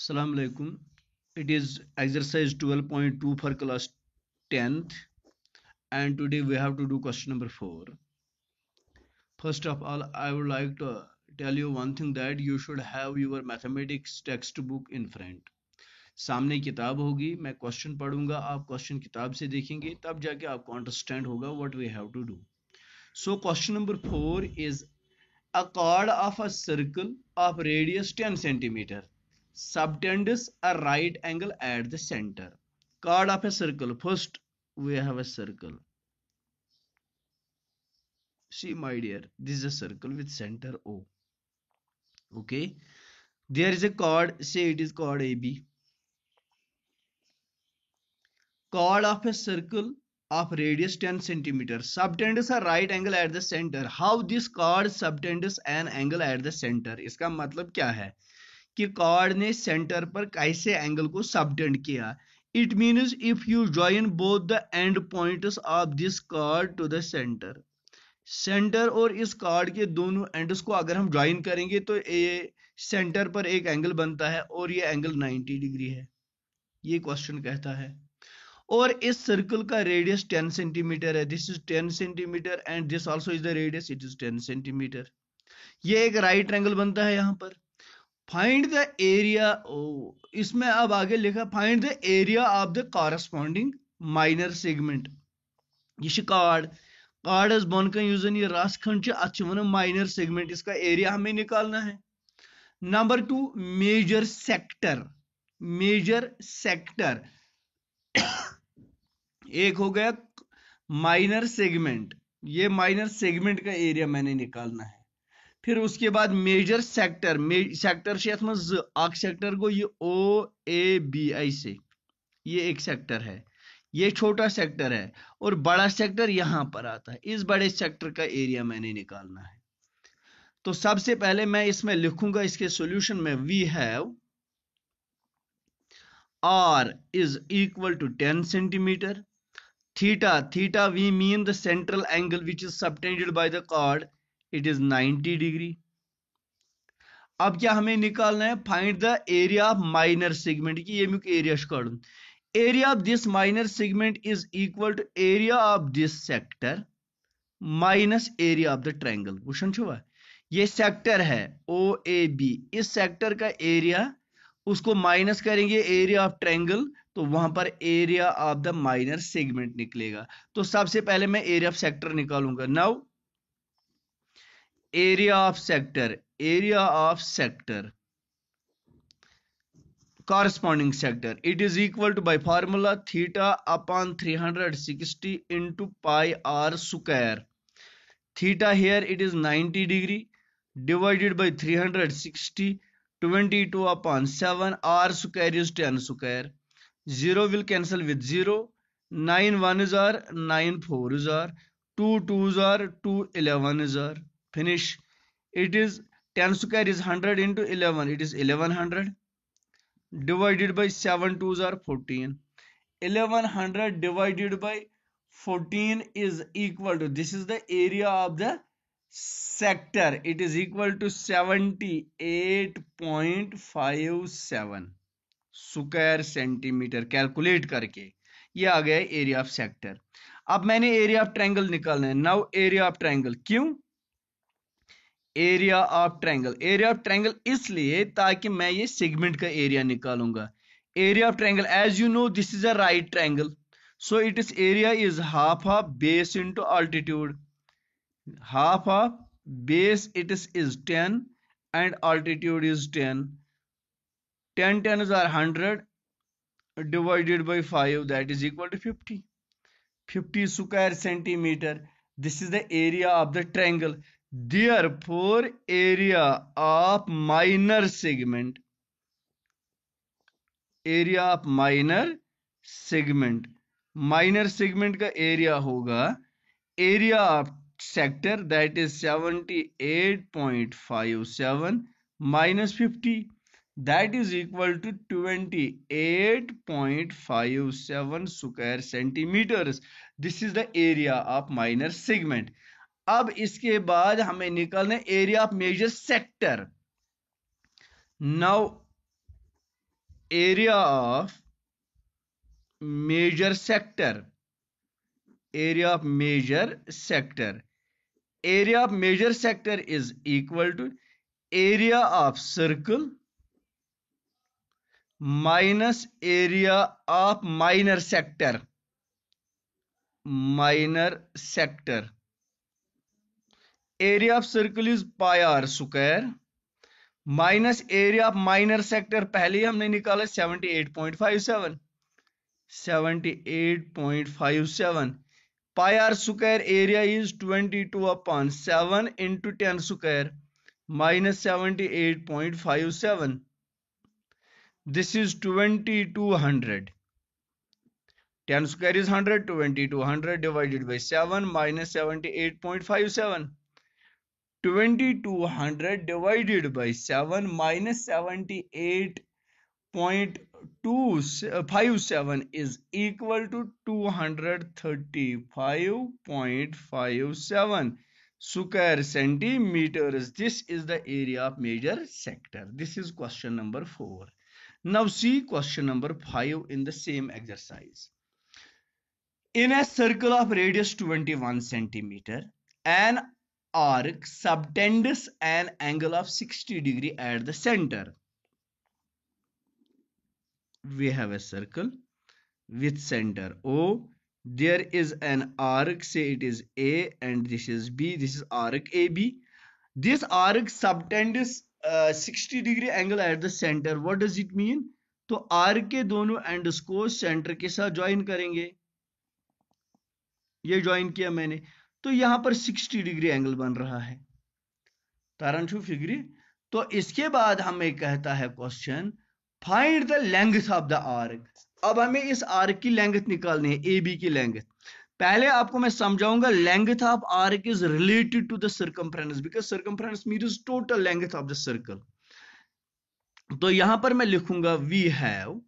Assalamu alaikum. It is exercise 12.2 for class 10th, and today we have to do question number 4. First of all, I would like to tell you one thing, that you should have your mathematics textbook in front. सामने किताब होगी, मैं question पढ़ूंगा, आप question किताब से देखेंगे, तब जाके आपको अंडरस्टैंड होगा what we have to do. So question number 4 is a chord of a circle of radius 10 centimeter subtends a right angle at the center. Chord of a circle. First we have a circle. See my dear, this is a circle with center O. Okay. There is a chord, say it is chord AB. Chord of a circle of radius 10 centimeter subtends a right angle at the center. How this chord subtends an angle at the center? इसका मतलब क्या है कि cord ने centre पर कैसे angle को subtend किया. It means if you join both the end points of this chord to the centre. Centre और इस कॉर्ड के दोनों एंड्स को अगर हम ज्वाइन करेंगे तो ये सेंटर पर एक एंगल बनता है और ये एंगल 90 डिग्री है. ये क्वेश्चन कहता है. और इस सर्कल का रेडियस 10 सेंटीमीटर है. This is 10 centimetre and this also is the radius, it is 10 centimetre. ये एक राइट एंगल बनता है यहां पर. फाइंड द एरिया, इसमें अब आगे लिखा find the area of the corresponding minor segment. ये कार्ड बन कर ये रस खंड अच्छे वन माइनर सेगमेंट, इसका एरिया हमें निकालना है. Number 2 major sector. Major sector एक हो गया माइनर सेगमेंट, ये माइनर सेगमेंट का एरिया मैंने निकालना है. फिर उसके बाद मेजर सेक्टर. सेक्टर से अख सेक्टर को ये ओ ए बी ऐसे, ये एक सेक्टर है, ये छोटा सेक्टर है और बड़ा सेक्टर यहां पर आता है. इस बड़े सेक्टर का एरिया मैंने निकालना है. तो सबसे पहले मैं इसमें लिखूंगा इसके सॉल्यूशन में, we have r is equal to 10 centimetre. Theta we mean the central angle which is subtended by the chord, it is 90 degree. अब क्या हमें निकालना है, find the area of minor segment की ये एरिया कड़न. Area of this minor segment is equal to area of this sector minus area of the triangle. वुशन छुआ, ये सेक्टर है ओ ए बी, इस सेक्टर का एरिया उसको माइनस करेंगे एरिया ऑफ ट्रायंगल, तो वहां पर area of the minor segment निकलेगा. तो सबसे पहले मैं एरिया ऑफ सेक्टर निकालूंगा. Now area of sector corresponding sector, it is equal to by formula theta upon 360 into pi r square. Theta here it is 90 degree divided by 360, 22 upon 7, r square is 10 square. 0 will cancel with 0, 9 1s are, 9 4s are, 2 2s are, 2 11s are. Finish. It is 10 square is 100 into 11, it is 1100 divided by 7 2s are 14. 1100 divided by 14 is equal to, this is the area of the sector, it is equal to 78.57 square centimetre. Calculate करके ये आ गया area of sector. अब मैंने area of triangle निकालना है. Now area of triangle, क्यों area of triangle? Area of triangle इसलिए ताकि मैं ये सेगमेंट का एरिया निकालूंगा. Area of triangle, as you know this is a right triangle, so it is area is half of base into altitude. Half of base it is 10 and altitude is 10. 10 10s are 100 divided by 5, that is equal to 50. 50 square centimeter. This is the area of the triangle. Therefore area of minor segment, area of minor segment, minor segment का area होगा area of sector, that is 78.57 minus 50, that is equal to 28.57 square centimeters. This is the area of minor segment. अब इसके बाद हमें निकालना area of major sector. Now area of major sector, area of major sector, area of major sector is equal to area of circle minus area of minor sector, minor sector. area of circle is pi r square minus area of minor sector पहले ही हमने निकाला 78.57, 78.57. Pi r square area is 22/7 into 10 square minus 78.57. This is 2200. 10 square is 100, 2200 divided by 7 minus 78.57. 2200 divided by 7 minus 78.257 is equal to 235.57 square centimeters. This is the area of major sector. This is question number 4. Now see question number 5 in the same exercise. In a circle of radius 21 centimeter, an arc subtends an angle of 60 degree at the center. We have a circle with center O. There is an arc, say it is A and this is B. This is arc AB. This arc subtends 60 degree angle at the center. What does it mean? तो arc के दोनों ends को centre के साथ join करेंगे. ये join किया मैंने, तो यहां पर 60 डिग्री एंगल बन रहा है. तारण छू फिगरी. तो इसके बाद हमें कहता है question find the length of the arc. अब हमें इस आर्क की लेंथ निकालनी है, ए बी की लेंथ. पहले आपको मैं समझाऊंगा length of arc is related to the circumference, because circumference means total length of the circle. तो यहां पर मैं लिखूंगा we have,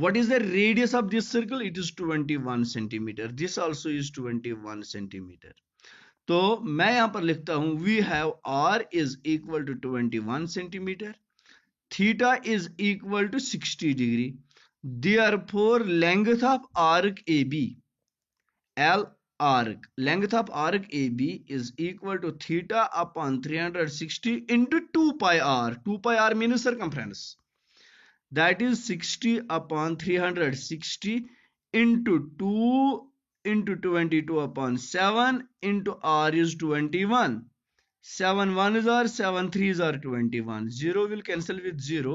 what is the radius of this circle? It is 21 centimeter. This also is 21 centimeter. तो मैं यहां पर लिखता हूं we have r is equal to 21 centimeter, theta is equal to 60 degree. Therefore length of arc AB, L arc, length of arc AB is equal to theta upon 360 into 2 pi r. 2 pi r means circumference. That is 60 upon 360 into 2 into 22 upon 7 into r is 21. 7 1s are, 7 3s are 21. 0 will cancel with 0.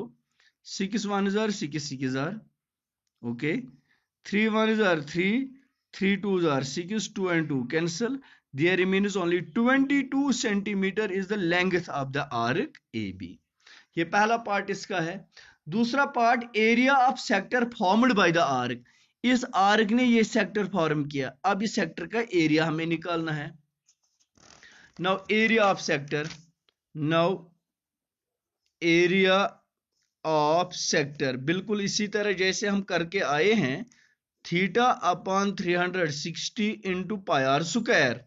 6 1s are, 6 6s are. Okay. 3 1s are 3. 3 2s are 6. 2 and 2 cancel. There remains only 22 centimeter is the length of the arc AB. ये पहला part इसका है. दूसरा part area of sector formed by the arc. इस arc ने ये sector form किया, अब इस सेक्टर का एरिया हमें निकालना है. Now area of sector, now area of sector बिल्कुल इसी तरह जैसे हम करके आए हैं, theta upon 360 into pi r square.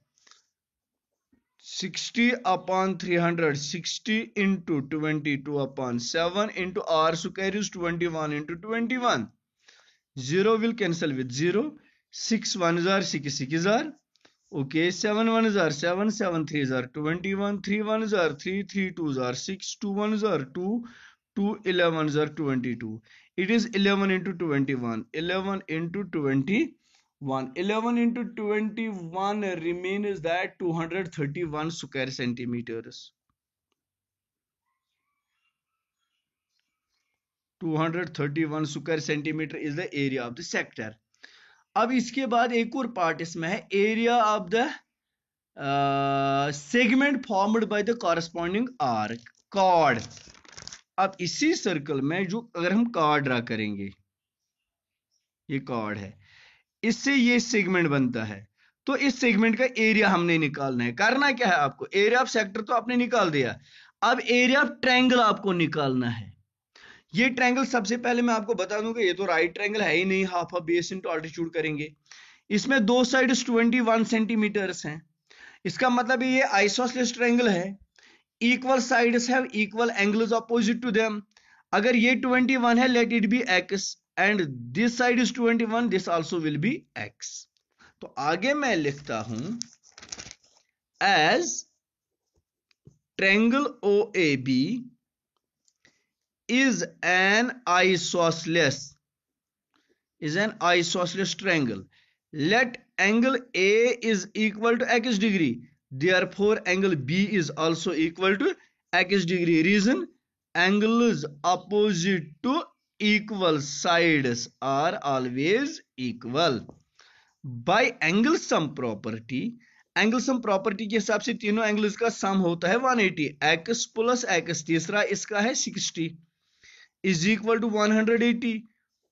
60 upon 360 into 22 upon 7 into r square is 21 into 21. 0 will cancel with 0. 6 1s are, 6 6s are. Okay, 7 1s are 7, 7 3s are 21, 3 1s are 3, 3 2s are 6, 2 1s are 2, 2 11s are 22. It is 11 into 21, 11 into 21. 11 into 21 remains that 231 square centimeters. 231 square centimeter is the area of the sector. अब इसके बाद एक और part इसमें है, area of the segment formed by the corresponding arc, chord. अब इसी circle में जो अगर हम कॉर्ड ड्रा करेंगे, ये कॉर्ड है, इससे ये सेगमेंट बनता है, तो इस सेगमेंट का एरिया हमने निकालना है. करना क्या है आपको, एरिया ऑफ सेक्टर तो आपने निकाल दिया, अब एरिया ऑफ ट्रायंगल आपको निकालना है. ये ट्रायंगल सबसे पहले मैं आपको बता दूंगा, ये तो राइट ट्रायंगल है ही नहीं, half of base into altitude करेंगे. इसमें दो साइड्स 21 सेंटीमीटर्स हैं. इसका मतलब ये आइसोसेलेस ट्रायंगल है. Equal sides have equal angles opposite to them. अगर ये 21 है, let it be x and this side is 21, this also will be x। तो आगे मैं लिखता हूं as triangle OAB is an isosceles triangle. Let angle A is equal to x degree. Therefore, angle B is also equal to x degree. Reason: angles opposite to equal sides are always equal. By angle sum property, angle sum property के हिसाब से तीनों angles का सम होता है 180। x plus x, तीसरा इसका है 60, is equal to 180।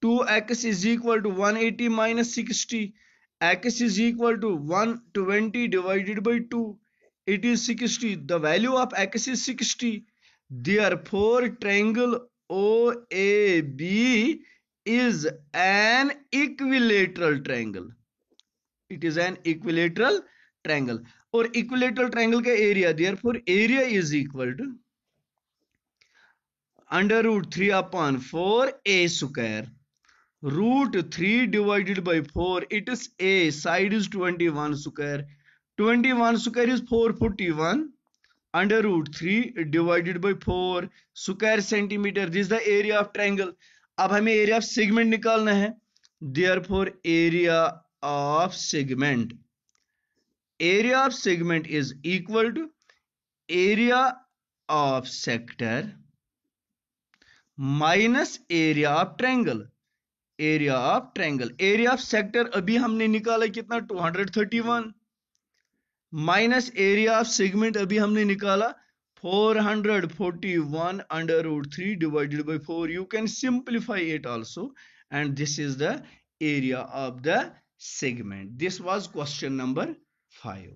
2x is equal to 180 minus 60. X is equal to 120 divided by 2. It is 60. The value of x is 60. Therefore, triangle OAB is an equilateral triangle. It is an equilateral triangle. और equilateral triangle का area, therefore area is equal to under root 3 upon 4 a square. Root 3 divided by 4, it is a, side is 21 square. 21 square is 441 under root 3 divided by 4 square centimeter. This is the area of triangle. अब हमें area of segment निकालना है, therefore area of segment is equal to area of sector minus area of triangle. Area of triangle, area of sector अभी हमने निकाला कितना 231 minus area of segment अभी हमने निकाला 441 under root 3 divided by 4. You can simplify it also and this is the area of the segment. This was question number 5.